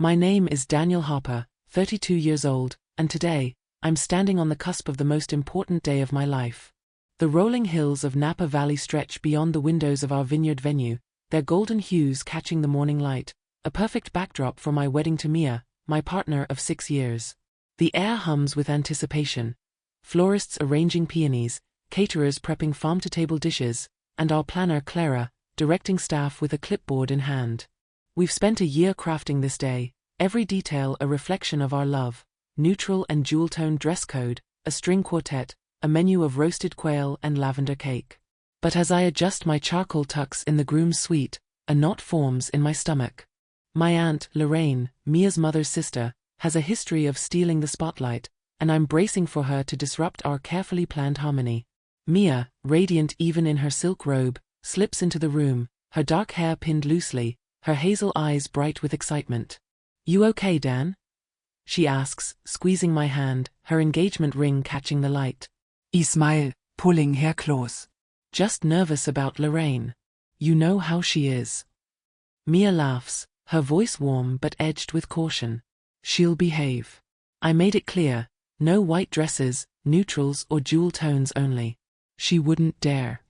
My name is Daniel Harper, 32 years old, and today, I'm standing on the cusp of the most important day of my life. The rolling hills of Napa Valley stretch beyond the windows of our vineyard venue, their golden hues catching the morning light, a perfect backdrop for my wedding to Mia, my partner of 6 years. The air hums with anticipation. Florists arranging peonies, caterers prepping farm-to-table dishes, and our planner Clara, directing staff with a clipboard in hand. We've spent a year crafting this day, every detail a reflection of our love: neutral and jewel-toned dress code, a string quartet, a menu of roasted quail and lavender cake. But as I adjust my charcoal tucks in the groom's suite, a knot forms in my stomach. My aunt, Lorraine, Mia's mother's sister, has a history of stealing the spotlight, and I'm bracing for her to disrupt our carefully planned harmony. Mia, radiant even in her silk robe, slips into the room, her dark hair pinned loosely, her hazel eyes bright with excitement. "You okay, Dan?" she asks, squeezing my hand, her engagement ring catching the light. I smile, pulling her close. "Just nervous about Lorraine. You know how she is." Mia laughs, her voice warm but edged with caution. "She'll behave. I made it clear, no white dresses, neutrals or jewel tones only. She wouldn't dare."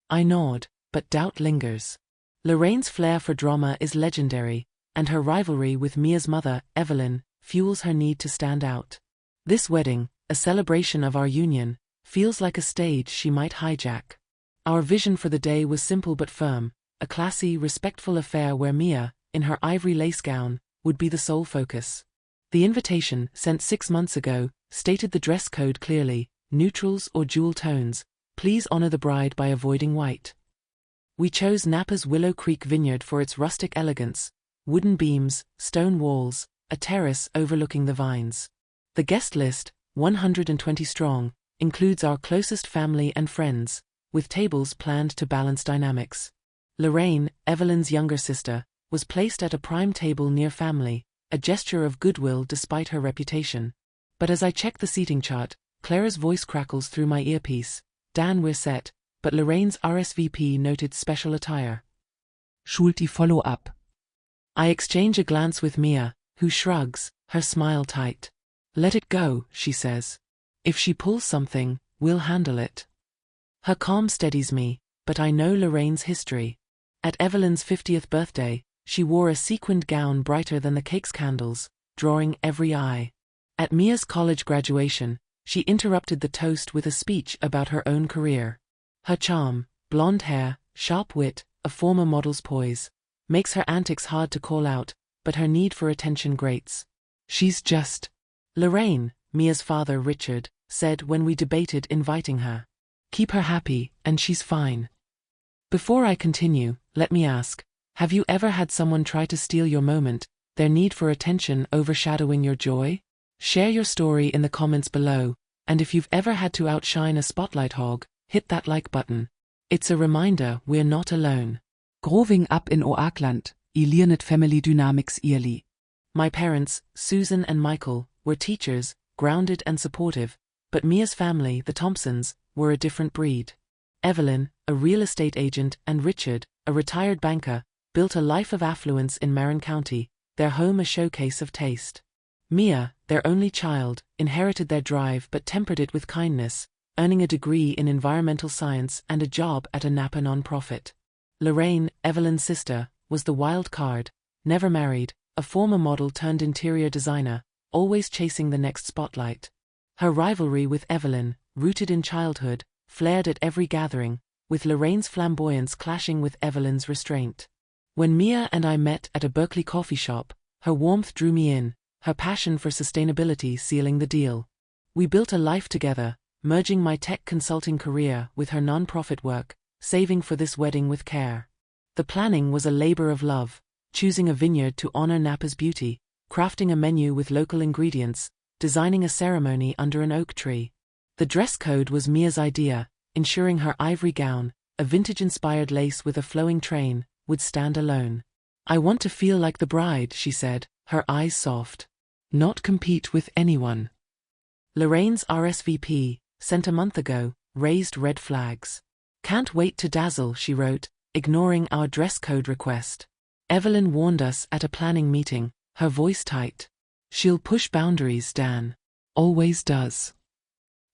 I nod, but doubt lingers. Lorraine's flair for drama is legendary, and her rivalry with Mia's mother, Evelyn, fuels her need to stand out. This wedding, a celebration of our union, feels like a stage she might hijack. Our vision for the day was simple but firm, a classy, respectful affair where Mia, in her ivory lace gown, would be the sole focus. The invitation, sent 6 months ago, stated the dress code clearly: neutrals or jewel tones, please honor the bride by avoiding white. We chose Napa's Willow Creek vineyard for its rustic elegance: wooden beams, stone walls, a terrace overlooking the vines. The guest list, 120 strong, includes our closest family and friends, with tables planned to balance dynamics. Lorraine, Evelyn's younger sister, was placed at a prime table near family, a gesture of goodwill despite her reputation. But as I check the seating chart, Clara's voice crackles through my earpiece. "Dan, we're set, but Lorraine's RSVP noted special attire." Schult die Follow-up. I exchange a glance with Mia, who shrugs, her smile tight. "Let it go," she says. "If she pulls something, we'll handle it." Her calm steadies me, but I know Lorraine's history. At Evelyn's 50th birthday, she wore a sequined gown brighter than the cake's candles, drawing every eye. At Mia's college graduation, she interrupted the toast with a speech about her own career. Her charm, blonde hair, sharp wit, a former model's poise, makes her antics hard to call out, but her need for attention grates. "She's just..." Lorraine, Mia's father Richard, said when we debated inviting her. "Keep her happy, and she's fine." Before I continue, let me ask, have you ever had someone try to steal your moment, their need for attention overshadowing your joy? Share your story in the comments below, and if you've ever had to outshine a spotlight hog, hit that like button. It's a reminder we're not alone. Growing up in Oakland, I learned family dynamics early. My parents, Susan and Michael, were teachers, grounded and supportive, but Mia's family, the Thompsons, were a different breed. Evelyn, a real estate agent, and Richard, a retired banker, built a life of affluence in Marin County, their home a showcase of taste. Mia, their only child, inherited their drive but tempered it with kindness, earning a degree in environmental science and a job at a Napa nonprofit. Lorraine, Evelyn's sister, was the wild card, never married, a former model turned interior designer, always chasing the next spotlight. Her rivalry with Evelyn, rooted in childhood, flared at every gathering, with Lorraine's flamboyance clashing with Evelyn's restraint. When Mia and I met at a Berkeley coffee shop, her warmth drew me in, her passion for sustainability sealing the deal. We built a life together, merging my tech consulting career with her nonprofit work, saving for this wedding with care. The planning was a labor of love, choosing a vineyard to honor Napa's beauty, crafting a menu with local ingredients, designing a ceremony under an oak tree. The dress code was Mia's idea, ensuring her ivory gown, a vintage-inspired lace with a flowing train, would stand alone. "I want to feel like the bride," she said, her eyes soft. "Not compete with anyone." Lorraine's RSVP, sent a month ago, raised red flags. "Can't wait to dazzle," she wrote, ignoring our dress code request. Evelyn warned us at a planning meeting, her voice tight. She'll push boundaries, Dan. Always does.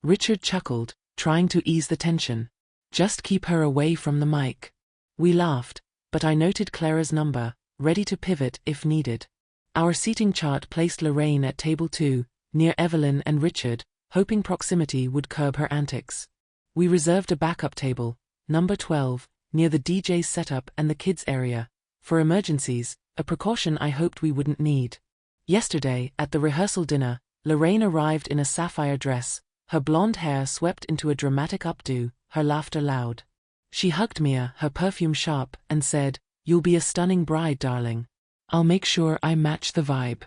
Richard chuckled, trying to ease the tension. Just keep her away from the mic. We laughed, but I noted Clara's number, ready to pivot if needed. Our seating chart placed Lorraine at table 2, near Evelyn and Richard, hoping proximity would curb her antics. We reserved a backup table, number 12, near the DJ's setup and the kids' area, for emergencies, a precaution I hoped we wouldn't need. Yesterday, at the rehearsal dinner, Lorraine arrived in a sapphire dress, her blonde hair swept into a dramatic updo, her laughter loud. She hugged Mia, her perfume sharp, and said, "You'll be a stunning bride, darling. I'll make sure I match the vibe."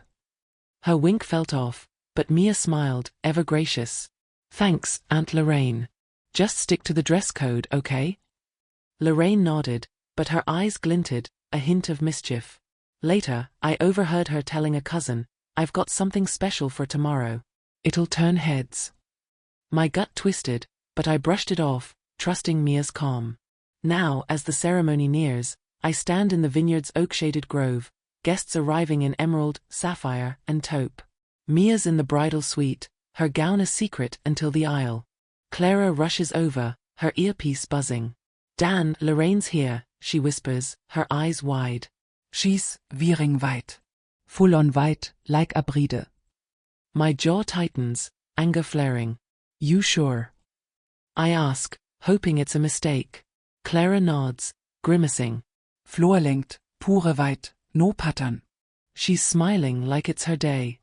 Her wink felt off, but Mia smiled, ever gracious. "Thanks, Aunt Lorraine. Just stick to the dress code, okay?" Lorraine nodded, but her eyes glinted, a hint of mischief. Later, I overheard her telling a cousin, "I've got something special for tomorrow. It'll turn heads." My gut twisted, but I brushed it off, trusting Mia's calm. Now, as the ceremony nears, I stand in the vineyard's oak-shaded grove, guests arriving in emerald, sapphire, and taupe. Mia's in the bridal suite, her gown a secret until the aisle. Clara rushes over, her earpiece buzzing. "Dan, Lorraine's here," she whispers, her eyes wide. "She's veering white. Full on white, like a bride." My jaw tightens, anger flaring. "You sure?" I ask, hoping it's a mistake. Clara nods, grimacing. "Floor-length, pure white, no pattern." She's smiling like it's her day.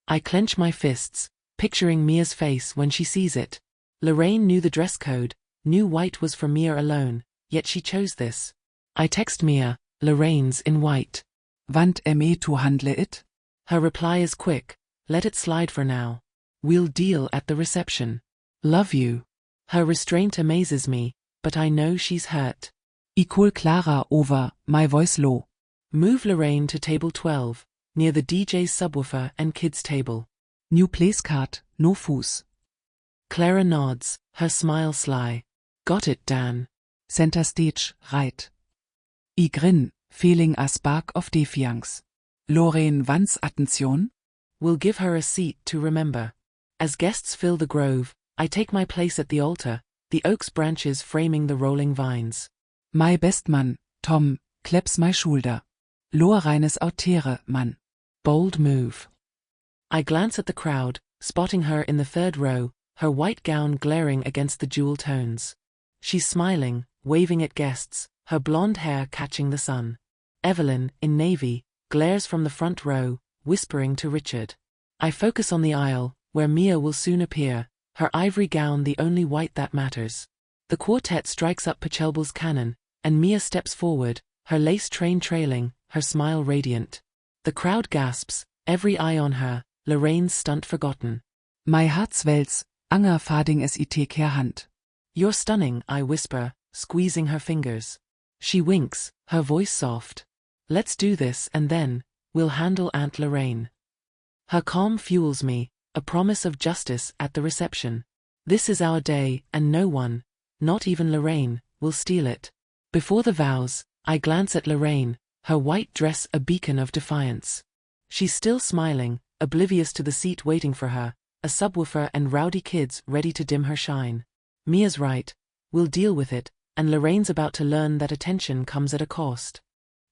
I clench my fists, picturing Mia's face when she sees it. Lorraine knew the dress code, knew white was for Mia alone, yet she chose this. I text Mia, "Lorraine's in white." "Want me to handle it?" Her reply is quick, "Let it slide for now. We'll deal at the reception." "Love you." Her restraint amazes me, but I know she's hurt. I call Clara over, my voice low. Move Lorraine to table 12, near the DJ's subwoofer and kids' table. New place card, no fuss. Clara nods, her smile sly. Got it, Dan. Center stage, right. I grin, feeling a spark of defiance. Lorraine wants attention? We'll give her a seat to remember. As guests fill the grove, I take my place at the altar, the oak's branches framing the rolling vines. My best man, Tom, claps my shoulder. Lorraines autere, man. Bold move. I glance at the crowd, spotting her in the third row, her white gown glaring against the jewel tones. She's smiling, waving at guests, her blonde hair catching the sun. Evelyn, in navy, glares from the front row, whispering to Richard. I focus on the aisle, where Mia will soon appear, her ivory gown the only white that matters. The quartet strikes up Pachelbel's canon, and Mia steps forward, her lace train trailing, her smile radiant. The crowd gasps, every eye on her, Lorraine's stunt forgotten. My Herzwels, Anger fading es it her hand. You're stunning, I whisper, squeezing her fingers. She winks, her voice soft. Let's do this and then, we'll handle Aunt Lorraine. Her calm fuels me, a promise of justice at the reception. This is our day, and no one, not even Lorraine, will steal it. Before the vows, I glance at Lorraine, her white dress a beacon of defiance. She's still smiling, oblivious to the seat waiting for her, a subwoofer and rowdy kids ready to dim her shine. Mia's right, we'll deal with it, and Lorraine's about to learn that attention comes at a cost.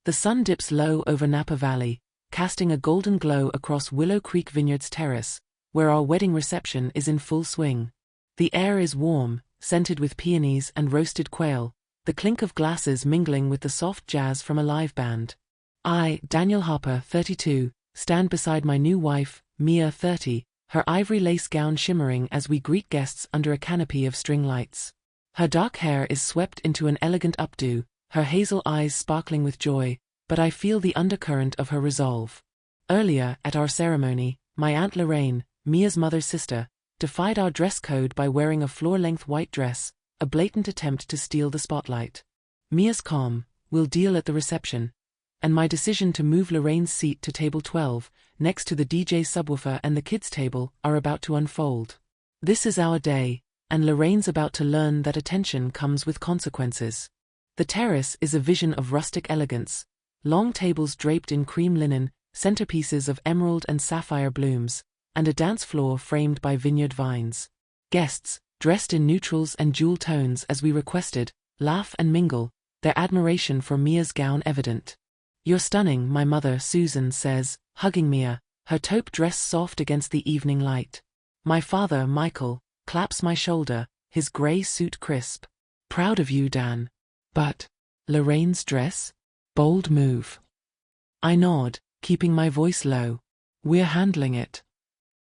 The sun dips low over Napa Valley, casting a golden glow across Willow Creek Vineyards Terrace, where our wedding reception is in full swing. The air is warm, scented with peonies and roasted quail, the clink of glasses mingling with the soft jazz from a live band. I, Daniel Harper, 32, stand beside my new wife, Mia, 30, her ivory lace gown shimmering as we greet guests under a canopy of string lights. Her dark hair is swept into an elegant updo, her hazel eyes sparkling with joy, but I feel the undercurrent of her resolve. Earlier, at our ceremony, my Aunt Lorraine, Mia's mother's sister, defied our dress code by wearing a floor-length white dress, a blatant attempt to steal the spotlight. Mia's calm, "We'll deal at the reception," and my decision to move Lorraine's seat to table 12, next to the DJ's subwoofer and the kids' table, are about to unfold. This is our day, and Lorraine's about to learn that attention comes with consequences. The terrace is a vision of rustic elegance, long tables draped in cream linen, centerpieces of emerald and sapphire blooms, and a dance floor framed by vineyard vines. Guests, dressed in neutrals and jewel tones as we requested, laugh and mingle, their admiration for Mia's gown evident. "You're stunning," my mother Susan says, hugging Mia, her taupe dress soft against the evening light. My father Michael claps my shoulder, his grey suit crisp. "Proud of you, Dan." "But Lorraine's dress? Bold move." I nod, keeping my voice low. "We're handling it."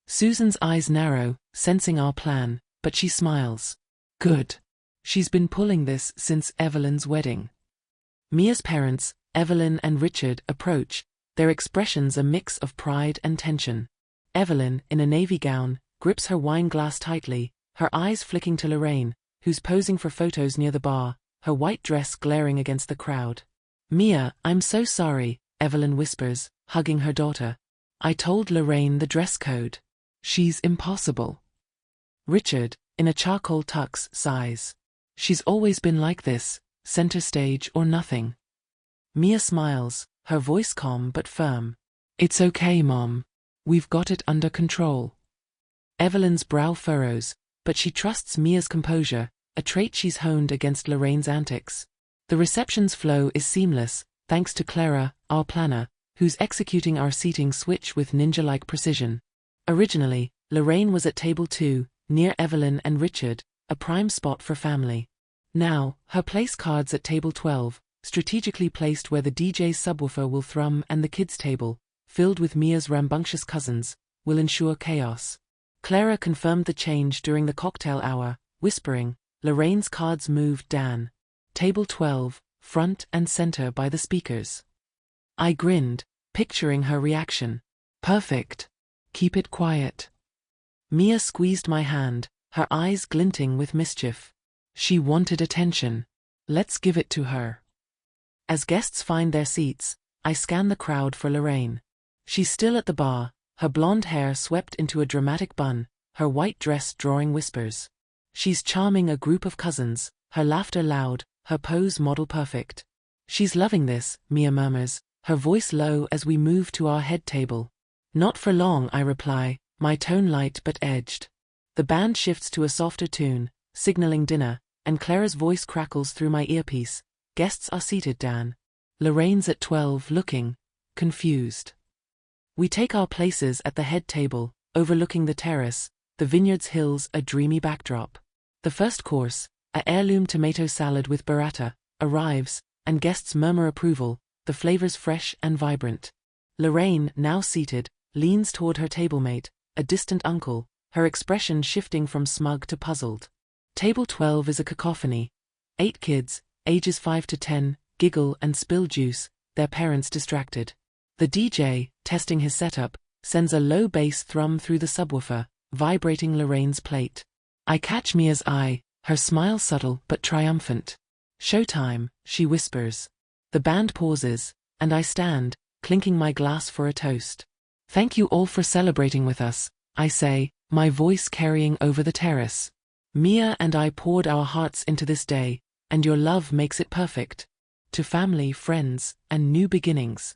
Susan's eyes narrow, sensing our plan, but she smiles. "Good. She's been pulling this since Evelyn's wedding." Mia's parents, Evelyn and Richard, approach, their expressions a mix of pride and tension. Evelyn, in a navy gown, grips her wine glass tightly, her eyes flicking to Lorraine, who's posing for photos near the bar, her white dress glaring against the crowd. "Mia, I'm so sorry," Evelyn whispers, hugging her daughter. "I told Lorraine the dress code. She's impossible." Richard, in a charcoal tux, sighs. "She's always been like this, center stage or nothing." Mia smiles, her voice calm but firm. "It's okay, Mom. We've got it under control." Evelyn's brow furrows, but she trusts Mia's composure, a trait she's honed against Lorraine's antics. The reception's flow is seamless, thanks to Clara, our planner, who's executing our seating switch with ninja-like precision. Originally, Lorraine was at table 2, near Evelyn and Richard, a prime spot for family. Now, her place card's at table 12, strategically placed where the DJ's subwoofer will thrum, and the kids' table, filled with Mia's rambunctious cousins, will ensure chaos. Clara confirmed the change during the cocktail hour, whispering, "Lorraine's cards moved, Dan. Table 12, front and center by the speakers." I grinned, picturing her reaction. "Perfect. Keep it quiet." Mia squeezed my hand, her eyes glinting with mischief. "She wanted attention. Let's give it to her." As guests find their seats, I scan the crowd for Lorraine. She's still at the bar, her blonde hair swept into a dramatic bun, her white dress drawing whispers. She's charming a group of cousins, her laughter loud, her pose model perfect. "She's loving this," Mia murmurs, her voice low as we move to our head table. "Not for long," I reply, my tone light but edged. The band shifts to a softer tune, signaling dinner, and Clara's voice crackles through my earpiece. "Guests are seated, Dan." Lorraine's at 12, looking confused. We take our places at the head table, overlooking the terrace, the vineyard's hills a dreamy backdrop. The first course, a heirloom tomato salad with burrata, arrives, and guests murmur approval, the flavors fresh and vibrant. Lorraine, now seated, leans toward her tablemate, a distant uncle, her expression shifting from smug to puzzled. Table 12 is a cacophony. 8 kids, ages 5 to 10, giggle and spill juice, their parents distracted. The DJ, testing his setup, sends a low bass thrum through the subwoofer, vibrating Lorraine's plate. I catch Mia's eye, her smile subtle but triumphant. "Showtime," she whispers. The band pauses, and I stand, clinking my glass for a toast. "Thank you all for celebrating with us," I say, my voice carrying over the terrace. "Mia and I poured our hearts into this day, and your love makes it perfect. To family, friends, and new beginnings."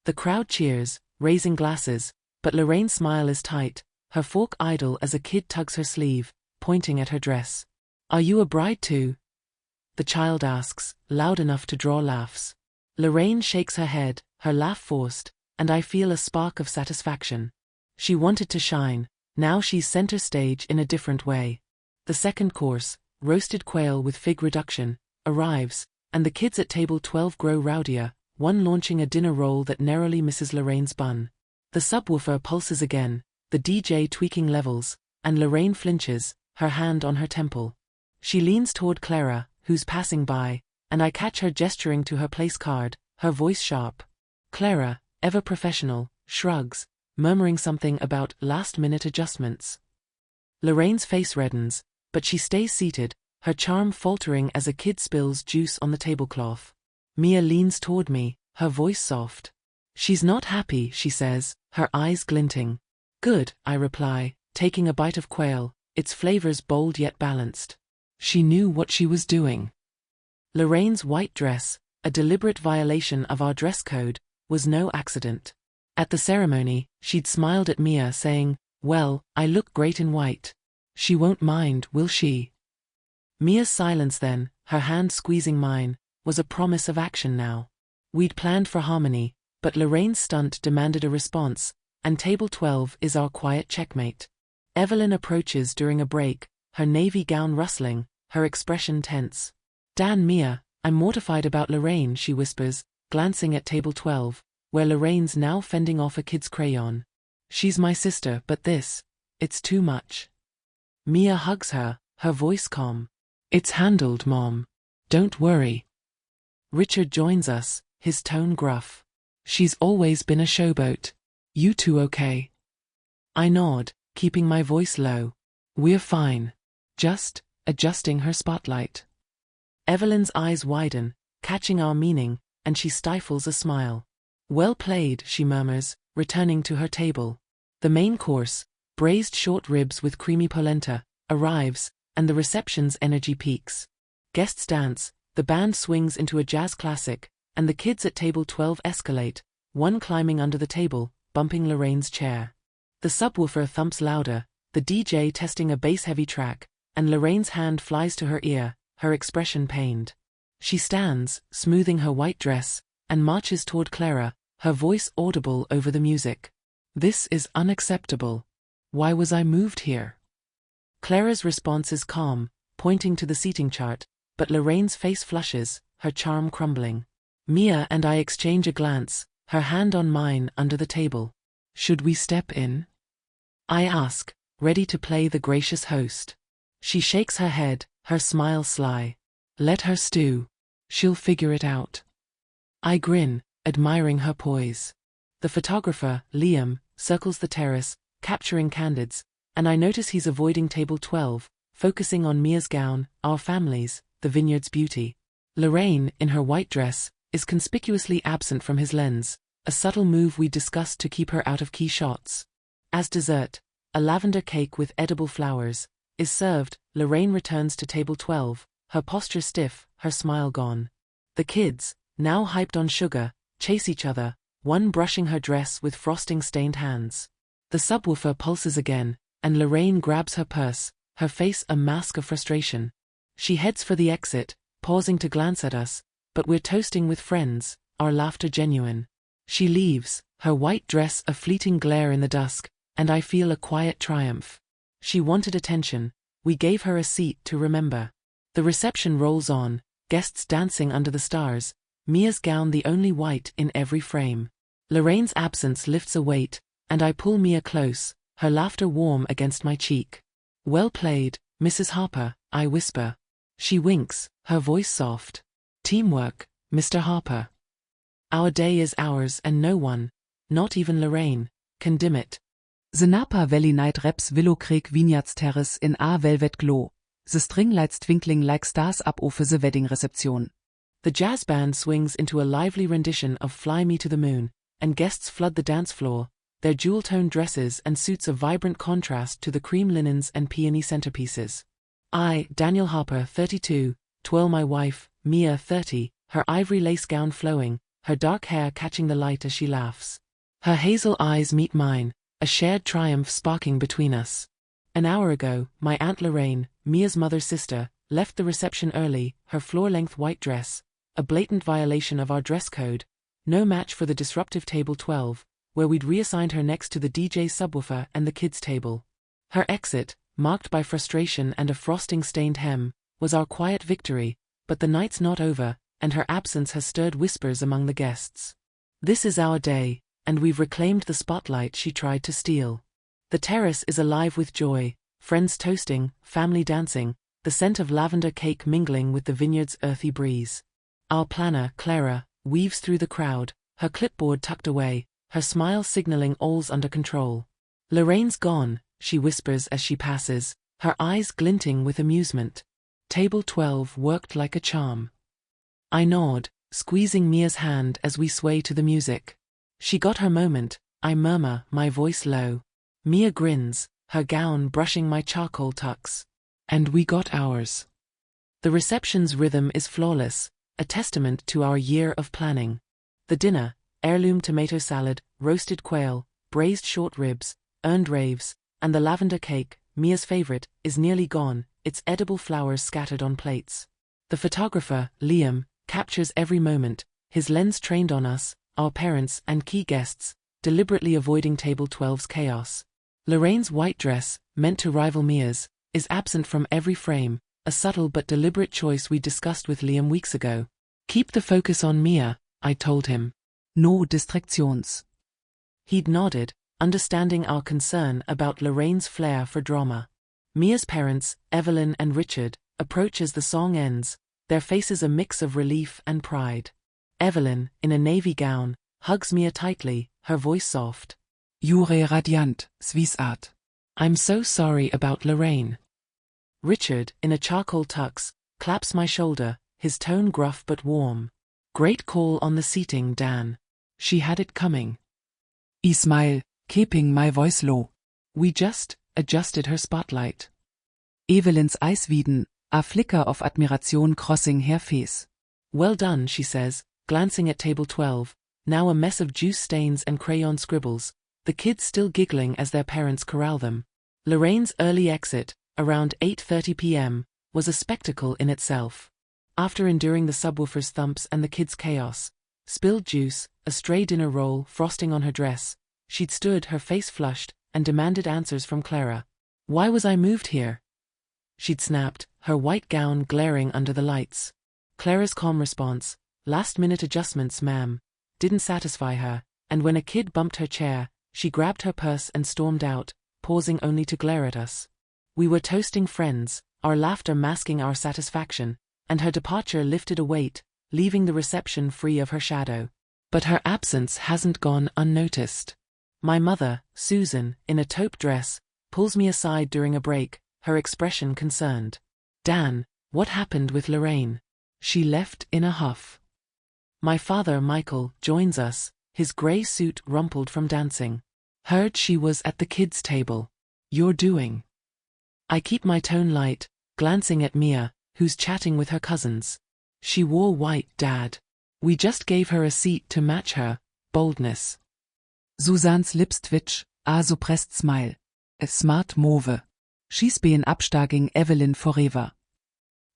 The crowd cheers, raising glasses, but Lorraine's smile is tight, her fork idle as a kid tugs her sleeve, pointing at her dress. "Are you a bride too?" the child asks, loud enough to draw laughs. Lorraine shakes her head, her laugh forced, and I feel a spark of satisfaction. She wanted to shine, now she's center stage in a different way. The second course, roasted quail with fig reduction, arrives, and the kids at table 12 grow rowdier, one launching a dinner roll that narrowly misses Lorraine's bun. The subwoofer pulses again, the DJ tweaking levels, and Lorraine flinches, her hand on her temple. She leans toward Clara, who's passing by, and I catch her gesturing to her place card, her voice sharp. Clara, ever professional, shrugs, murmuring something about last-minute adjustments. Lorraine's face reddens, but she stays seated, her charm faltering as a kid spills juice on the tablecloth. Mia leans toward me, her voice soft. "She's not happy," she says, her eyes glinting. "Good," I reply, taking a bite of quail, its flavors bold yet balanced. She knew what she was doing. Lorraine's white dress, a deliberate violation of our dress code, was no accident. At the ceremony, she'd smiled at Mia saying, "Well, I look great in white. She won't mind, will she?" Mia's silence then, her hand squeezing mine, was a promise of action now. We'd planned for harmony, but Lorraine's stunt demanded a response, and table 12 is our quiet checkmate. Evelyn approaches during a break, her navy gown rustling, her expression tense. "Dan, Mia, I'm mortified about Lorraine," she whispers, glancing at table 12, where Lorraine's now fending off a kid's crayon. "She's my sister, but it's too much." Mia hugs her, her voice calm. "It's handled, Mom. Don't worry." Richard joins us, his tone gruff. "She's always been a showboat. You two okay?" I nod, keeping my voice low. "We're fine. Just adjusting her spotlight." Evelyn's eyes widen, catching our meaning, and she stifles a smile. "Well played," she murmurs, returning to her table. The main course, braised short ribs with creamy polenta, arrives, and the reception's energy peaks. Guests dance, the band swings into a jazz classic, and the kids at table 12 escalate, one climbing under the table, bumping Lorraine's chair. The subwoofer thumps louder, the DJ testing a bass-heavy track, and Lorraine's hand flies to her ear, her expression pained. She stands, smoothing her white dress, and marches toward Clara, her voice audible over the music. "This is unacceptable. Why was I moved here?" Clara's response is calm, pointing to the seating chart, but Lorraine's face flushes, her charm crumbling. Mia and I exchange a glance, her hand on mine under the table. "Should we step in?" I ask, ready to play the gracious host. She shakes her head, her smile sly. "Let her stew. She'll figure it out." I grin, admiring her poise. The photographer, Liam, circles the terrace, capturing candids, and I notice he's avoiding table 12, focusing on Mia's gown, our family's, the vineyard's beauty. Lorraine, in her white dress, is conspicuously absent from his lens, a subtle move we discussed to keep her out of key shots. As dessert, a lavender cake with edible flowers is served. Lorraine returns to table 12, her posture stiff, her smile gone. The kids, now hyped on sugar, chase each other, one brushing her dress with frosting-stained hands. The subwoofer pulses again, and Lorraine grabs her purse, her face a mask of frustration. She heads for the exit, pausing to glance at us, but we're toasting with friends, our laughter genuine. She leaves, her white dress a fleeting glare in the dusk, and I feel a quiet triumph. She wanted attention, we gave her a seat to remember. The reception rolls on, guests dancing under the stars, Mia's gown the only white in every frame. Lorraine's absence lifts a weight, and I pull Mia close, her laughter warm against my cheek. "Well played, Mrs. Harper," I whisper. She winks, her voice soft. "Teamwork, Mr. Harper." Our day is ours and no one, not even Lorraine, can dim it. The Napa Valley Night Reps Willow Creek Vineyards Terrace in a velvet glow. The string lights twinkling like stars up over the wedding reception. The jazz band swings into a lively rendition of "Fly Me to the Moon," and guests flood the dance floor, their jewel-toned dresses and suits a vibrant contrast to the cream linens and peony centerpieces. I, Daniel Harper, 32, twirl my wife, Mia, 30, her ivory lace gown flowing, her dark hair catching the light as she laughs. Her hazel eyes meet mine, a shared triumph sparking between us. An hour ago, my Aunt Lorraine, Mia's mother's sister, left the reception early, her floor-length white dress, a blatant violation of our dress code, no match for the disruptive table 12, where we'd reassigned her next to the DJ subwoofer and the kids' table. Her exit, marked by frustration and a frosting-stained hem, was our quiet victory, but the night's not over, and her absence has stirred whispers among the guests. This is our day, and we've reclaimed the spotlight she tried to steal. The terrace is alive with joy, friends toasting, family dancing, the scent of lavender cake mingling with the vineyard's earthy breeze. Our planner, Clara, weaves through the crowd, her clipboard tucked away, her smile signaling all's under control. "Lorraine's gone," she whispers as she passes, her eyes glinting with amusement. Table 12 worked like a charm. I nod, squeezing Mia's hand as we sway to the music. "She got her moment," I murmur, my voice low. Mia grins, her gown brushing my charcoal tucks. "And we got ours." The reception's rhythm is flawless, a testament to our year of planning. The dinner, heirloom tomato salad, roasted quail, braised short ribs, earned raves, and the lavender cake, Mia's favorite, is nearly gone, its edible flowers scattered on plates. The photographer, Liam, captures every moment, his lens trained on us, our parents and key guests, deliberately avoiding Table 12's chaos. Lorraine's white dress, meant to rival Mia's, is absent from every frame, a subtle but deliberate choice we discussed with Liam weeks ago. Keep the focus on Mia, I told him. No distractions. He'd nodded, understanding our concern about Lorraine's flair for drama. Mia's parents, Evelyn and Richard, approach as the song ends, their faces a mix of relief and pride. Evelyn, in a navy gown, hugs Mia tightly, her voice soft. Jure radiant, sweetheart. I'm so sorry about Lorraine. Richard, in a charcoal tux, claps my shoulder, his tone gruff but warm. Great call on the seating, Dan. She had it coming. I smile, keeping my voice low. We just adjusted her spotlight. Evelyn's eyes widen, a flicker of admiration crossing her face. Well done, she says, glancing at Table 12, now a mess of juice stains and crayon scribbles, the kids still giggling as their parents corral them. Lorraine's early exit, around 8:30 p.m., was a spectacle in itself. After enduring the subwoofer's thumps and the kids' chaos, spilled juice, a stray dinner roll, frosting on her dress, she'd stood, her face flushed, and demanded answers from Clara. Why was I moved here? She'd snapped, her white gown glaring under the lights. Clara's calm response, last-minute adjustments, ma'am, didn't satisfy her, and when a kid bumped her chair, she grabbed her purse and stormed out, pausing only to glare at us. We were toasting friends, our laughter masking our satisfaction, and her departure lifted a weight, leaving the reception free of her shadow. But her absence hasn't gone unnoticed. My mother, Susan, in a taupe dress, pulls me aside during a break, her expression concerned. Dan, what happened with Lorraine? She left in a huff. My father, Michael, joins us, his grey suit rumpled from dancing. Heard she was at the kids' table. You're doing. I keep my tone light, glancing at Mia, who's chatting with her cousins. She wore white, Dad. We just gave her a seat to match her boldness. Susan's lips twitch, a suppressed smile. A smart move. She's been upstagging Evelyn forever.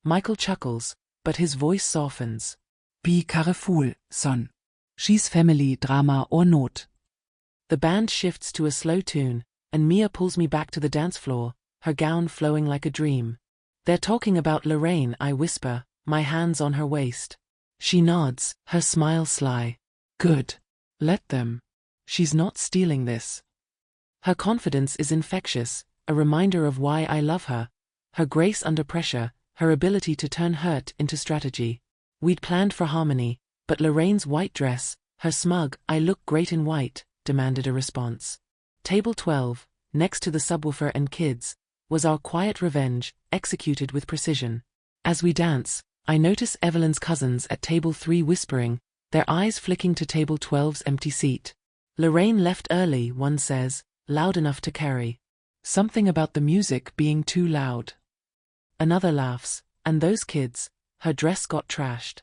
Michael chuckles, but his voice softens. Be careful, son. She's family drama or not. The band shifts to a slow tune, and Mia pulls me back to the dance floor, her gown flowing like a dream. They're talking about Lorraine, I whisper, my hands on her waist. She nods, her smile sly. Good. Let them. She's not stealing this. Her confidence is infectious, a reminder of why I love her. Her grace under pressure, her ability to turn hurt into strategy. We'd planned for harmony, but Lorraine's white dress, her smug, I look great in white, demanded a response. Table 12, next to the subwoofer and kids, was our quiet revenge, executed with precision. As we dance, I notice Evelyn's cousins at Table 3 whispering, their eyes flicking to Table 12's empty seat. Lorraine left early, one says, loud enough to carry. Something about the music being too loud. Another laughs, and those kids, her dress got trashed.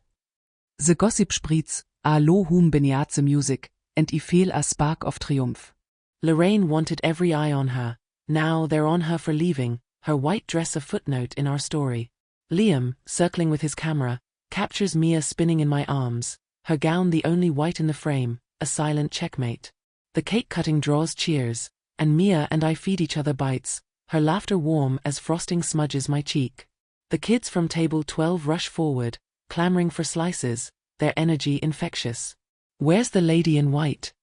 The gossip spreads, a low hum beneath the music, and I feel a spark of triumph. Lorraine wanted every eye on her. Now they're on her for leaving, her white dress a footnote in our story. Liam, circling with his camera, captures Mia spinning in my arms, her gown the only white in the frame, a silent checkmate. The cake cutting draws cheers, and Mia and I feed each other bites, her laughter warm as frosting smudges my cheek. The kids from Table 12 rush forward, clamoring for slices, their energy infectious. Where's the lady in white?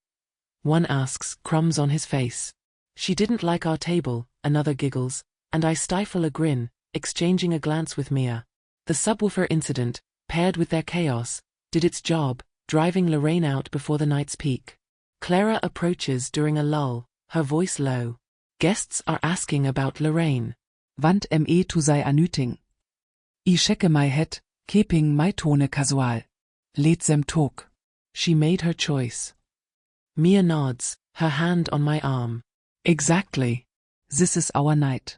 One asks, crumbs on his face. She didn't like our table, another giggles, and I stifle a grin, exchanging a glance with Mia. The subwoofer incident, paired with their chaos, did its job, driving Lorraine out before the night's peak. Clara approaches during a lull, her voice low. Guests are asking about Lorraine. Want me to say anything? I shake my head, keeping my tone casual. Let them talk. She made her choice. Mia nods, her hand on my arm. Exactly. This is our night.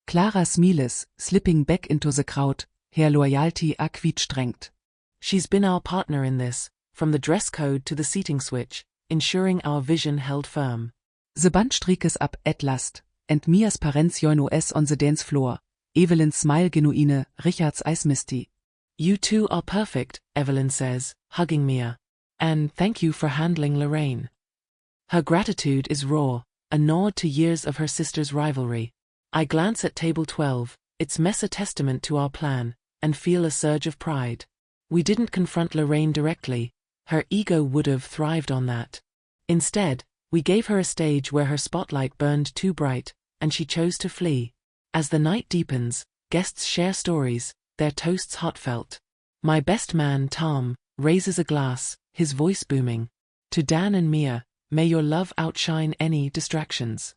Clara smiles, slipping back into the crowd, her loyalty quietstrengt. She's been our partner in this, from the dress code to the seating switch, ensuring our vision held firm. The band streakes ab at last, and Mia's parents join us on the dance floor. Evelyn's smile genuine, Richard's eyes misty. You two are perfect, Evelyn says, hugging Mia. And thank you for handling Lorraine. Her gratitude is raw, a nod to years of her sister's rivalry. I glance at table 12, its mess a testament to our plan, and feel a surge of pride. We didn't confront Lorraine directly, her ego would have thrived on that. Instead, we gave her a stage where her spotlight burned too bright, and she chose to flee. As the night deepens, guests share stories, their toasts heartfelt. My best man, Tom, raises a glass, his voice booming. To Dan and Mia, may your love outshine any distractions.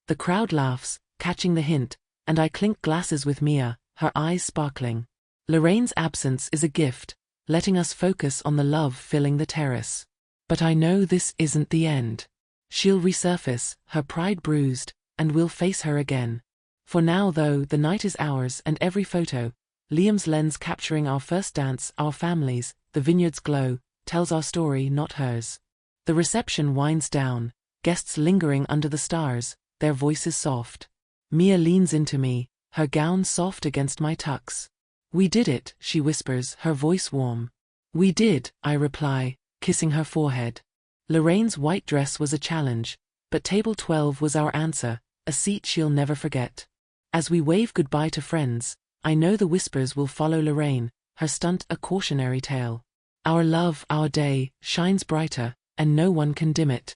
The crowd laughs, catching the hint, and I clink glasses with Mia, her eyes sparkling. Lorraine's absence is a gift, letting us focus on the love filling the terrace. But I know this isn't the end. She'll resurface, her pride bruised, and we'll face her again. For now though, the night is ours and every photo, Liam's lens capturing our first dance, our families, the vineyard's glow, tells our story, not hers. The reception winds down, guests lingering under the stars, their voices soft. Mia leans into me, her gown soft against my tucks. We did it, she whispers, her voice warm. We did, I reply, kissing her forehead. Lorraine's white dress was a challenge, but table 12 was our answer, a seat she'll never forget. As we wave goodbye to friends, I know the whispers will follow Lorraine, her stunt a cautionary tale. Our love, our day, shines brighter, and no one can dim it.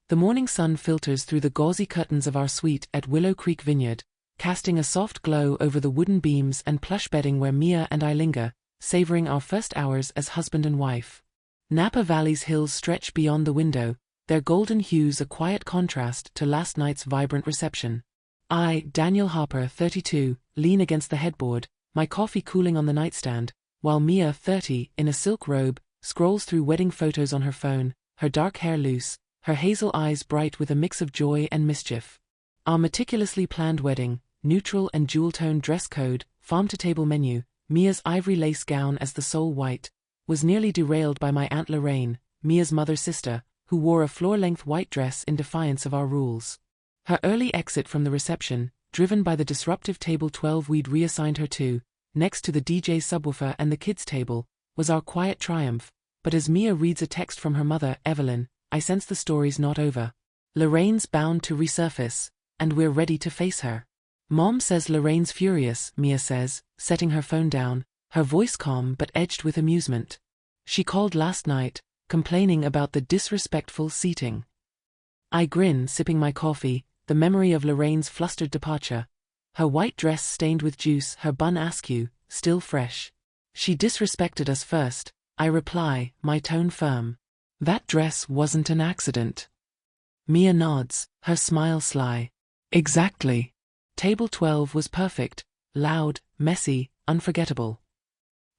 The morning sun filters through the gauzy curtains of our suite at Willow Creek Vineyard, casting a soft glow over the wooden beams and plush bedding where Mia and I linger, savoring our first hours as husband and wife. Napa Valley's hills stretch beyond the window, their golden hues a quiet contrast to last night's vibrant reception. I, Daniel Harper, 32, lean against the headboard, my coffee cooling on the nightstand, while Mia, 30, in a silk robe, scrolls through wedding photos on her phone, her dark hair loose, her hazel eyes bright with a mix of joy and mischief. Our meticulously planned wedding, neutral and jewel-toned dress code, farm-to-table menu, Mia's ivory lace gown as the sole white, was nearly derailed by my Aunt Lorraine, Mia's mother's sister, who wore a floor-length white dress in defiance of our rules. Her early exit from the reception, driven by the disruptive table 12 we'd reassigned her to, next to the DJ's subwoofer and the kids' table, was our quiet triumph, but as Mia reads a text from her mother, Evelyn, I sense the story's not over. Lorraine's bound to resurface, and we're ready to face her. Mom says Lorraine's furious, Mia says, setting her phone down, her voice calm but edged with amusement. She called last night, complaining about the disrespectful seating. I grin, sipping my coffee, the memory of Lorraine's flustered departure. Her white dress stained with juice, her bun askew, still fresh. She disrespected us first, I reply, my tone firm. That dress wasn't an accident. Mia nods, her smile sly. Exactly. Table 12 was perfect, loud, messy, unforgettable.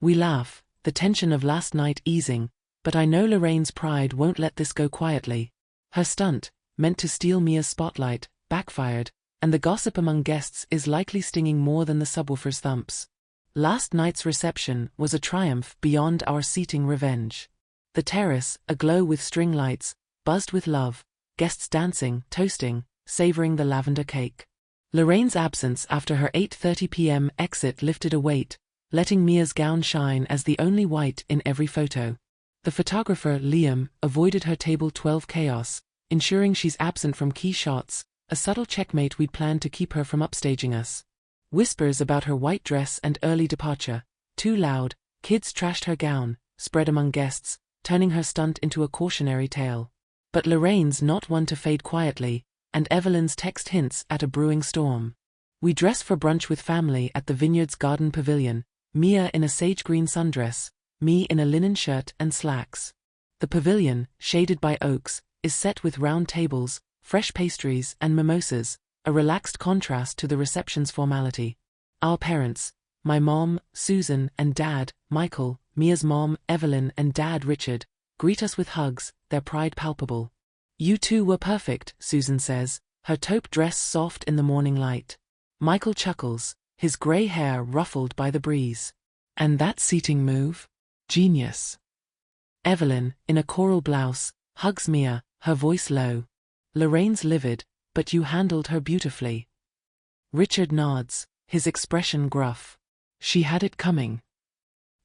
We laugh, the tension of last night easing, but I know Lorraine's pride won't let this go quietly. Her stunt, meant to steal Mia's spotlight, backfired, and the gossip among guests is likely stinging more than the subwoofer's thumps. Last night's reception was a triumph beyond our seating revenge. The terrace, aglow with string lights, buzzed with love, guests dancing, toasting, savoring the lavender cake. Lorraine's absence after her 8:30 p.m. exit lifted a weight, letting Mia's gown shine as the only white in every photo. The photographer, Liam, avoided her table 12 chaos, ensuring she's absent from key shots, a subtle checkmate we'd planned to keep her from upstaging us. Whispers about her white dress and early departure, too loud, kids trashed her gown, spread among guests, turning her stunt into a cautionary tale. But Lorraine's not one to fade quietly, and Evelyn's text hints at a brewing storm. We dress for brunch with family at the Vineyard's garden pavilion, Mia in a sage green sundress, me in a linen shirt and slacks. The pavilion, shaded by oaks, is set with round tables, fresh pastries and mimosas, a relaxed contrast to the reception's formality. Our parents, my mom, Susan, and dad, Michael, Mia's mom, Evelyn, and dad, Richard, greet us with hugs, their pride palpable. You two were perfect, Susan says, her taupe dress soft in the morning light. Michael chuckles, his grey hair ruffled by the breeze. And that seating move? Genius. Evelyn, in a coral blouse, Hugs Mia, her voice low. Lorraine's livid, but you handled her beautifully. Richard nods, his expression gruff. She had it coming.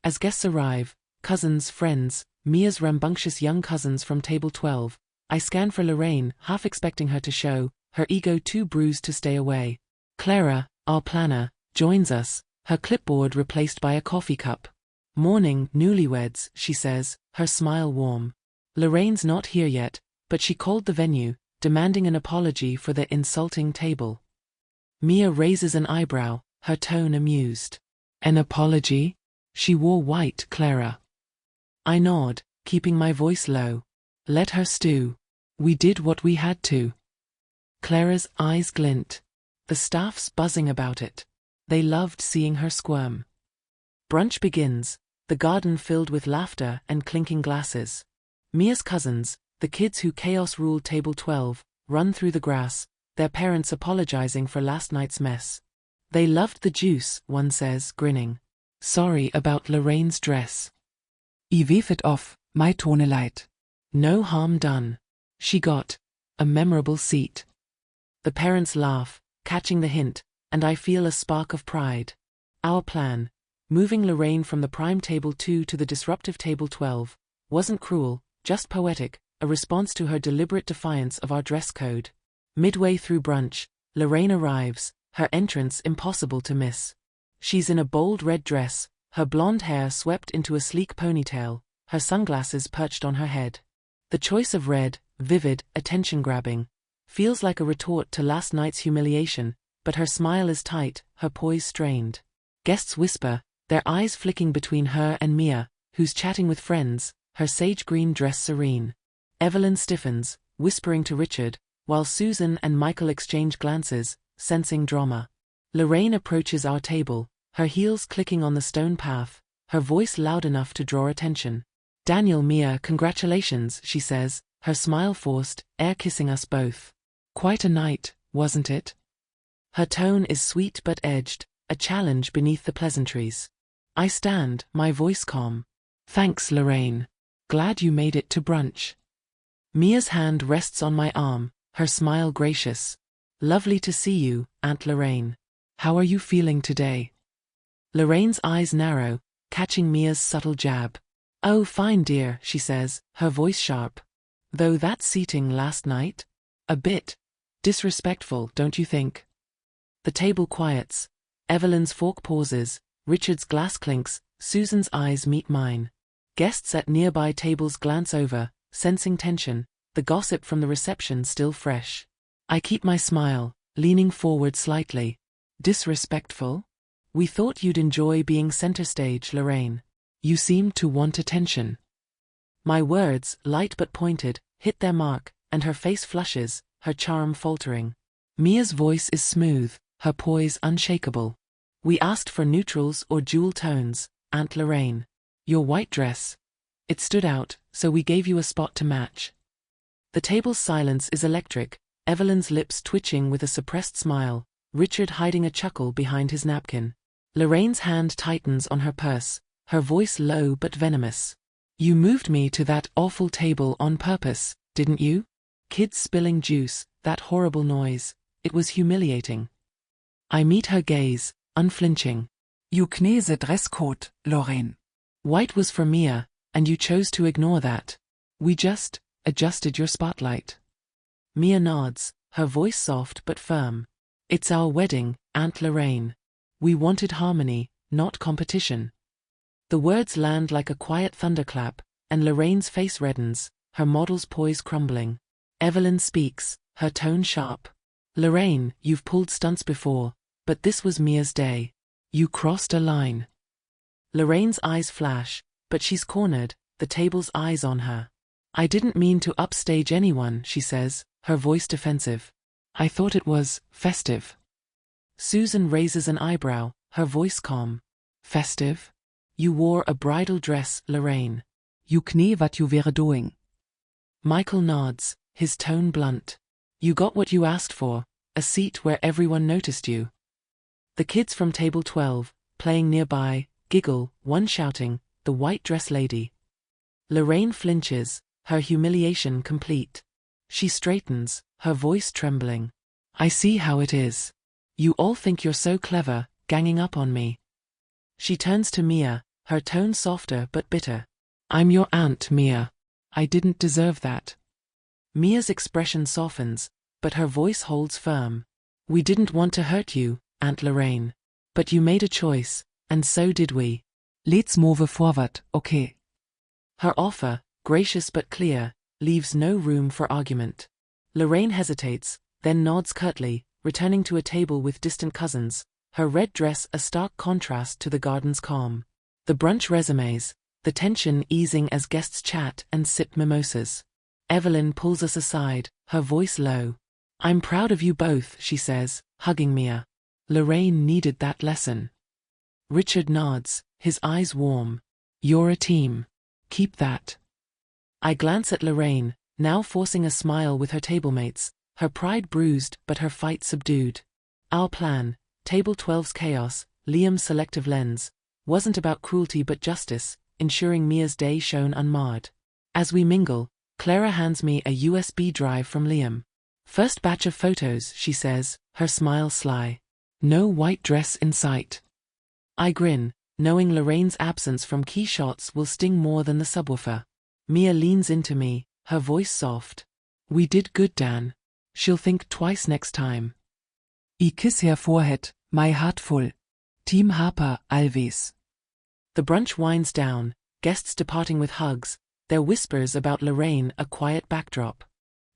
As guests arrive, cousins, friends, Mia's rambunctious young cousins from table 12, I scan for Lorraine, half expecting her to show, her ego too bruised to stay away. Clara, our planner, joins us, her clipboard replaced by a coffee cup. Morning, newlyweds, she says, her smile warm. Lorraine's not here yet, but she called the venue, demanding an apology for the insulting table. Mia raises an eyebrow, her tone amused. An apology? She wore white, Clara. I nod, keeping my voice low. Let her stew. We did what we had to. Clara's eyes glint. The staff's buzzing about it. They loved seeing her squirm. Brunch begins, the garden filled with laughter and clinking glasses. Mia's cousins, the kids who chaos-ruled table 12, run through the grass, their parents apologizing for last night's mess. They loved the juice, one says, grinning. Sorry about Lorraine's dress. I vet off, my tone light. No harm done. She got a memorable seat. The parents laugh, catching the hint, and I feel a spark of pride. Our plan, moving Lorraine from the prime table 2 to the disruptive table 12, wasn't cruel, just poetic, a response to her deliberate defiance of our dress code. Midway through brunch, Lorraine arrives, her entrance impossible to miss. She's in a bold red dress, her blonde hair swept into a sleek ponytail, her sunglasses perched on her head. The choice of red, vivid, attention-grabbing, feels like a retort to last night's humiliation, but her smile is tight, her poise strained. Guests whisper, their eyes flicking between her and Mia, who's chatting with friends, her sage-green dress serene. Evelyn stiffens, whispering to Richard, while Susan and Michael exchange glances, sensing drama. Lorraine approaches our table, her heels clicking on the stone path, her voice loud enough to draw attention. Daniel, Mia, congratulations, she says, her smile forced, air-kissing us both. Quite a night, wasn't it? Her tone is sweet but edged, a challenge beneath the pleasantries. I stand, my voice calm. Thanks, Lorraine. Glad you made it to brunch. Mia's hand rests on my arm, her smile gracious. Lovely to see you, Aunt Lorraine. How are you feeling today? Lorraine's eyes narrow, catching Mia's subtle jab. Oh, fine, dear, she says, her voice sharp. Though that seating last night? A bit disrespectful, don't you think? The table quiets. Evelyn's fork pauses, Richard's glass clinks, Susan's eyes meet mine. Guests at nearby tables glance over, sensing tension, the gossip from the reception still fresh. I keep my smile, leaning forward slightly. Disrespectful? We thought you'd enjoy being center stage, Lorraine. You seemed to want attention. My words, light but pointed, hit their mark, and her face flushes, her charm faltering. Mia's voice is smooth, her poise unshakable. We asked for neutrals or jewel tones, Aunt Lorraine. Your white dress. It stood out, so we gave you a spot to match. The table's silence is electric, Evelyn's lips twitching with a suppressed smile, Richard hiding a chuckle behind his napkin. Lorraine's hand tightens on her purse, her voice low but venomous. You moved me to that awful table on purpose, didn't you? Kids spilling juice, that horrible noise, it was humiliating. I meet her gaze, unflinching. You knese Dresscode, Lorraine. White was for Mia, and you chose to ignore that. We just adjusted your spotlight. Mia nods, her voice soft but firm. It's our wedding, Aunt Lorraine. We wanted harmony, not competition. The words land like a quiet thunderclap, and Lorraine's face reddens, her model's poise crumbling. Evelyn speaks, her tone sharp. Lorraine, you've pulled stunts before, but this was Mia's day. You crossed a line. Lorraine's eyes flash, but she's cornered, the table's eyes on her. I didn't mean to upstage anyone, she says, her voice defensive. I thought it was festive. Susan raises an eyebrow, her voice calm. Festive? You wore a bridal dress, Lorraine. You knew what you were doing. Michael nods, his tone blunt. You got what you asked for, a seat where everyone noticed you. The kids from table 12, playing nearby, giggle, one shouting, the white dress lady. Lorraine flinches, her humiliation complete. She straightens, her voice trembling. I see how it is. You all think you're so clever, ganging up on me. She turns to Mia, her tone softer but bitter. I'm your aunt, Mia. I didn't deserve that. Mia's expression softens, but her voice holds firm. We didn't want to hurt you, Aunt Lorraine. But you made a choice, and so did we. Let's move forward, okay? Her offer, gracious but clear, leaves no room for argument. Lorraine hesitates, then nods curtly, returning to a table with distant cousins, her red dress a stark contrast to the garden's calm. The brunch resumes, the tension easing as guests chat and sip mimosas. Evelyn pulls us aside, her voice low. I'm proud of you both, she says, hugging Mia. Lorraine needed that lesson. Richard nods, his eyes warm. You're a team. Keep that. I glance at Lorraine, now forcing a smile with her tablemates, her pride bruised but her fight subdued. Our plan, Table 12's chaos, Liam's selective lens, wasn't about cruelty but justice, ensuring Mia's day shone unmarred. As we mingle, Clara hands me a USB drive from Liam. First batch of photos, she says, her smile sly. No white dress in sight. I grin, knowing Lorraine's absence from key shots will sting more than the subwoofer. Mia leans into me, her voice soft. We did good, Dan. She'll think twice next time. I kiss her forehead, my heart full. Team Harper, always. The brunch winds down, guests departing with hugs, their whispers about Lorraine a quiet backdrop.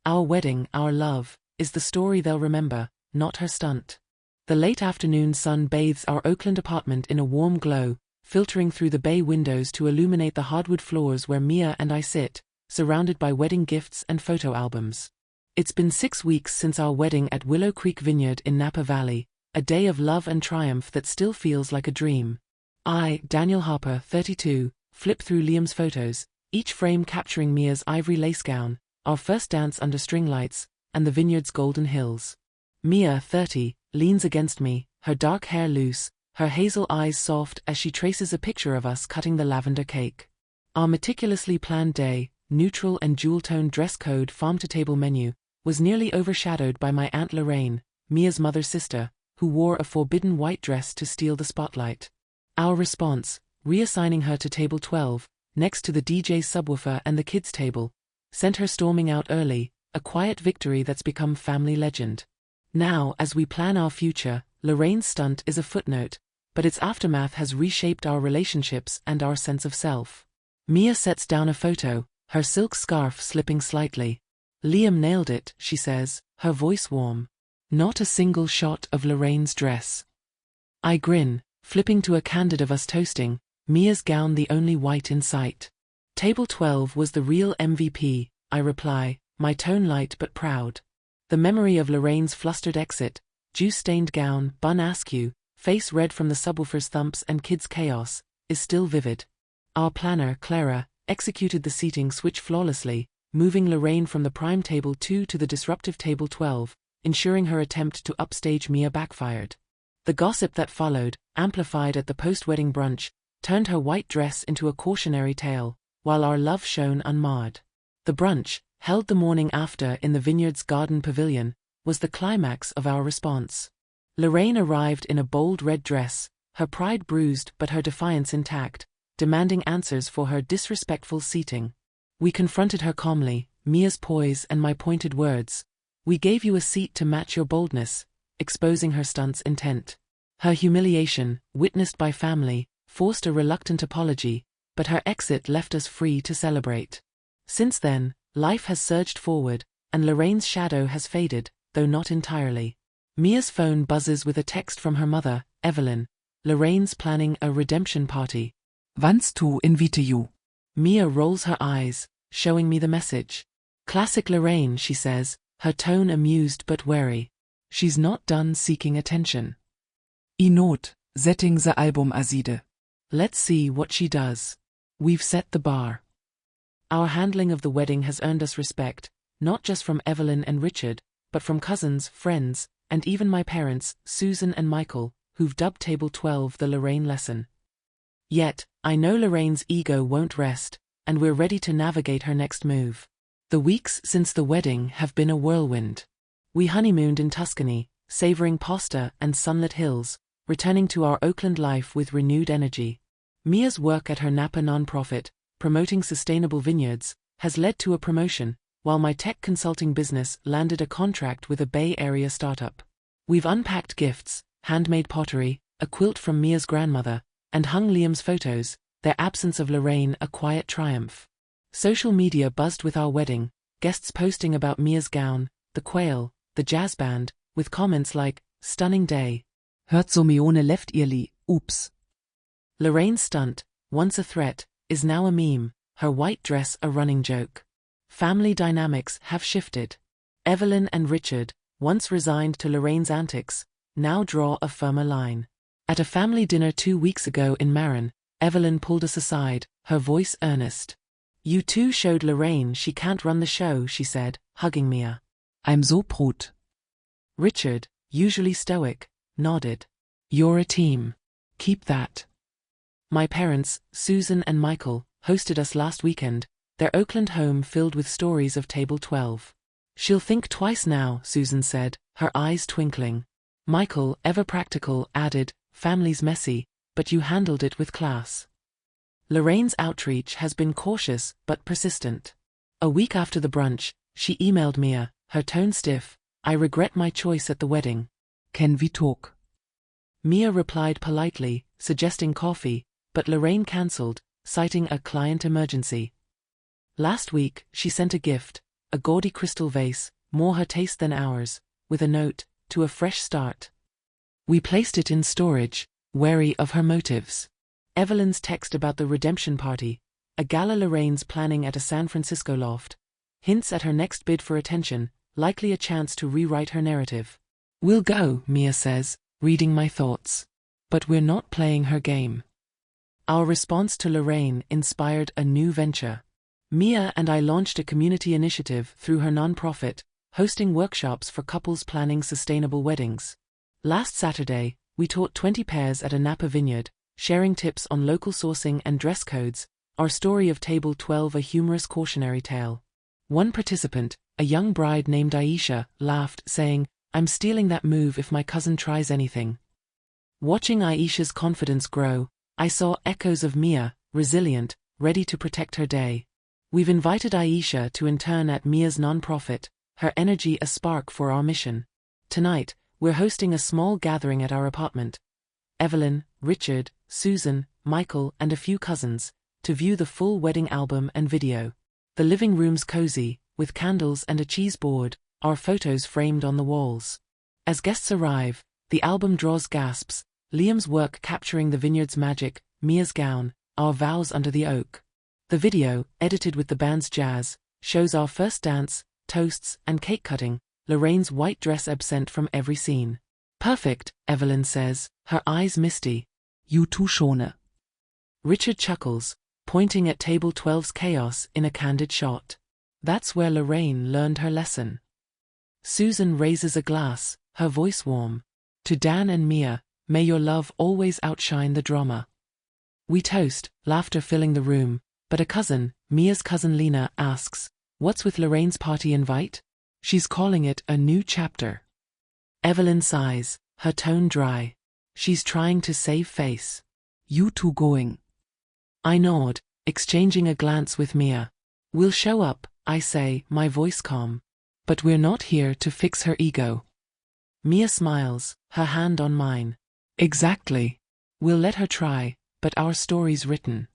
Our wedding, our love, is the story they'll remember, not her stunt. The late afternoon sun bathes our Oakland apartment in a warm glow, filtering through the bay windows to illuminate the hardwood floors where Mia and I sit, surrounded by wedding gifts and photo albums. It's been 6 weeks since our wedding at Willow Creek Vineyard in Napa Valley, a day of love and triumph that still feels like a dream. I, Daniel Harper, 32, flip through Liam's photos, each frame capturing Mia's ivory lace gown, our first dance under string lights, and the vineyard's golden hills. Mia, 30, leans against me, her dark hair loose, her hazel eyes soft as she traces a picture of us cutting the lavender cake. Our meticulously planned day, neutral and jewel-toned dress code farm-to-table menu, was nearly overshadowed by my Aunt Lorraine, Mia's mother's sister, who wore a forbidden white dress to steal the spotlight. Our response, reassigning her to table 12, next to the DJ's subwoofer and the kids' table, sent her storming out early, a quiet victory that's become family legend. Now, as we plan our future, Lorraine's stunt is a footnote, but its aftermath has reshaped our relationships and our sense of self. Mia sets down a photo, her silk scarf slipping slightly. Liam nailed it, she says, her voice warm. Not a single shot of Lorraine's dress. I grin, flipping to a candid of us toasting, Mia's gown the only white in sight. Table 12 was the real MVP, I reply, my tone light but proud. The memory of Lorraine's flustered exit, juice-stained gown, bun askew, face red from the subwoofer's thumps and kids' chaos, is still vivid. Our planner, Clara, executed the seating switch flawlessly, moving Lorraine from the prime table 2 to the disruptive table 12, ensuring her attempt to upstage Mia backfired. The gossip that followed, amplified at the post-wedding brunch, turned her white dress into a cautionary tale, while our love shone unmarred. The brunch, held the morning after in the vineyard's garden pavilion, was the climax of our response. Lorraine arrived in a bold red dress, her pride bruised but her defiance intact, demanding answers for her disrespectful seating. We confronted her calmly, Mia's poise and my pointed words. We gave you a seat to match your boldness, exposing her stunt's intent. Her humiliation, witnessed by family, forced a reluctant apology, but her exit left us free to celebrate. Since then, life has surged forward, and Lorraine's shadow has faded, though not entirely. Mia's phone buzzes with a text from her mother, Evelyn. Lorraine's planning a redemption party. Wants to invite you. Mia rolls her eyes, showing me the message. Classic Lorraine, she says, her tone amused but wary. She's not done seeking attention. I note, setting the album aside. Let's see what she does. We've set the bar. Our handling of the wedding has earned us respect, not just from Evelyn and Richard, but from cousins, friends, and even my parents, Susan and Michael, who've dubbed Table 12 the Lorraine lesson. Yet, I know Lorraine's ego won't rest, and we're ready to navigate her next move. The weeks since the wedding have been a whirlwind. We honeymooned in Tuscany, savoring pasta and sunlit hills, returning to our Oakland life with renewed energy. Mia's work at her Napa nonprofit, promoting sustainable vineyards, has led to a promotion, while my tech consulting business landed a contract with a Bay Area startup. We've unpacked gifts, handmade pottery, a quilt from Mia's grandmother, and hung Liam's photos, their absence of Lorraine a quiet triumph. Social media buzzed with our wedding, guests posting about Mia's gown, the quail, the jazz band, with comments like, "Stunning day." Hört Somione left Irli, oops. Lorraine's stunt, once a threat, is now a meme, her white dress a running joke. Family dynamics have shifted. Evelyn and Richard, once resigned to Lorraine's antics, now draw a firmer line. At a family dinner 2 weeks ago in Marin, Evelyn pulled us aside, her voice earnest. "You two showed Lorraine she can't run the show," she said, hugging Mia. I'm so proud. Richard, usually stoic, nodded. You're a team. Keep that. My parents, Susan and Michael, hosted us last weekend, their Oakland home filled with stories of Table 12. "She'll think twice now," Susan said, her eyes twinkling. Michael, ever practical, added, "Family's messy, but you handled it with class." Lorraine's outreach has been cautious but persistent. A week after the brunch, she emailed Mia, her tone stiff, "I regret my choice at the wedding. Can we talk?" Mia replied politely, suggesting coffee, but Lorraine cancelled, citing a client emergency. Last week, she sent a gift, a gaudy crystal vase, more her taste than ours, with a note, "To a fresh start." We placed it in storage, wary of her motives. Evelyn's text about the redemption party, a gala Lorraine's planning at a San Francisco loft, hints at her next bid for attention, likely a chance to rewrite her narrative. "We'll go," Mia says, reading my thoughts. "But we're not playing her game." Our response to Lorraine inspired a new venture. Mia and I launched a community initiative through her nonprofit, hosting workshops for couples planning sustainable weddings. Last Saturday, we taught 20 pairs at a Napa vineyard, sharing tips on local sourcing and dress codes, our story of Table 12 a humorous cautionary tale. One participant, a young bride named Aisha, laughed, saying, "I'm stealing that move if my cousin tries anything." Watching Aisha's confidence grow, I saw echoes of Mia, resilient, ready to protect her day. We've invited Aisha to intern at Mia's nonprofit, her energy a spark for our mission. Tonight, we're hosting a small gathering at our apartment. Evelyn, Richard, Susan, Michael, and a few cousins, to view the full wedding album and video. The living room's cozy, with candles and a cheese board, our photos framed on the walls. As guests arrive, the album draws gasps, Liam's work capturing the vineyard's magic, Mia's gown, our vows under the oak. The video, edited with the band's jazz, shows our first dance, toasts, and cake cutting, Lorraine's white dress absent from every scene. "Perfect," Evelyn says, her eyes misty. You too schone. Richard chuckles, pointing at Table 12's chaos in a candid shot. That's where Lorraine learned her lesson. Susan raises a glass, her voice warm. "To Dan and Mia, may your love always outshine the drama." We toast, laughter filling the room, but a cousin, Mia's cousin Lena, asks, "What's with Lorraine's party invite?" She's calling it a new chapter. Evelyn sighs, her tone dry. She's trying to save face. You two going. I nod, exchanging a glance with Mia. "We'll show up," I say, my voice calm. "But we're not here to fix her ego." Mia smiles, her hand on mine. "Exactly. We'll let her try, but our story's written."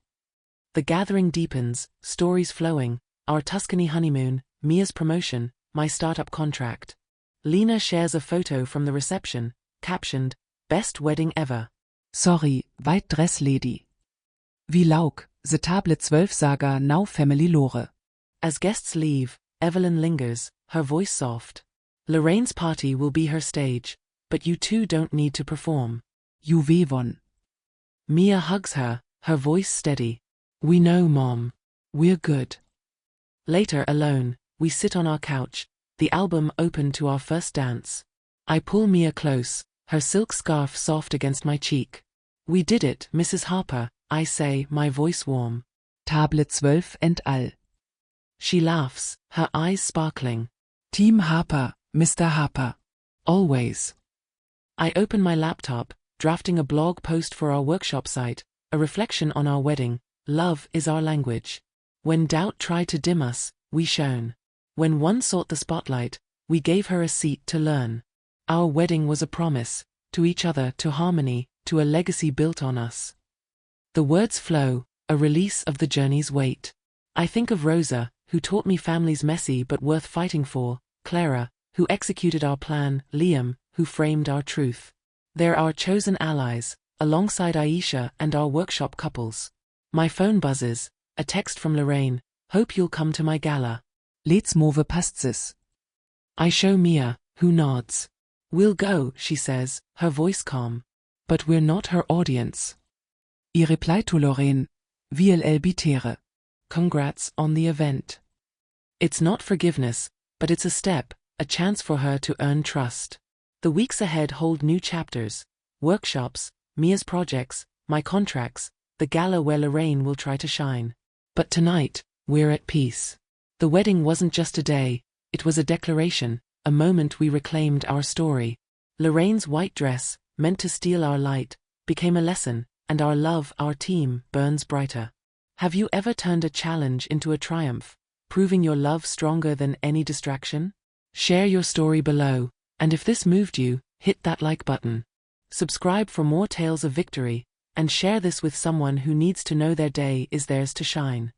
The gathering deepens, stories flowing, our Tuscany honeymoon, Mia's promotion, my startup contract. Lena shares a photo from the reception, captioned, "Best wedding ever." Sorry, white dress lady. Wie Lauk, the Table 12 Saga now family lore. As guests leave, Evelyn lingers, her voice soft. "Lorraine's party will be her stage, but you two don't need to perform." You won. Mia hugs her, her voice steady. "We know, Mom. We're good." Later alone, we sit on our couch, the album open to our first dance. I pull Mia close, her silk scarf soft against my cheek. "We did it, Mrs. Harper," I say, my voice warm. Table 12 and all. She laughs, her eyes sparkling. Team Harper, Mr. Harper. Always. I open my laptop, drafting a blog post for our workshop site, a reflection on our wedding. Love is our language. When doubt tried to dim us, we shone. When one sought the spotlight, we gave her a seat to learn. Our wedding was a promise, to each other, to harmony, to a legacy built on us. The words flow, a release of the journey's weight. I think of Rosa, who taught me family's messy but worth fighting for, Clara, who executed our plan, Liam, who framed our truth. They're our chosen allies, alongside Aisha and our workshop couples. My phone buzzes, a text from Lorraine, hope you'll come to my gala. Let's move past this. I show Mia, who nods. We'll go, she says, her voice calm. But we're not her audience. I reply to Lorraine, VLL bitere. Congrats on the event. It's not forgiveness, but it's a step, a chance for her to earn trust. The weeks ahead hold new chapters, workshops, Mia's projects, my contracts, the gala where Lorraine will try to shine. But tonight, we're at peace. The wedding wasn't just a day, it was a declaration, a moment we reclaimed our story. Lorraine's white dress, meant to steal our light, became a lesson, and our love, our team, burns brighter. Have you ever turned a challenge into a triumph, proving your love stronger than any distraction? Share your story below, and if this moved you, hit that like button. Subscribe for more tales of victory, and share this with someone who needs to know their day is theirs to shine.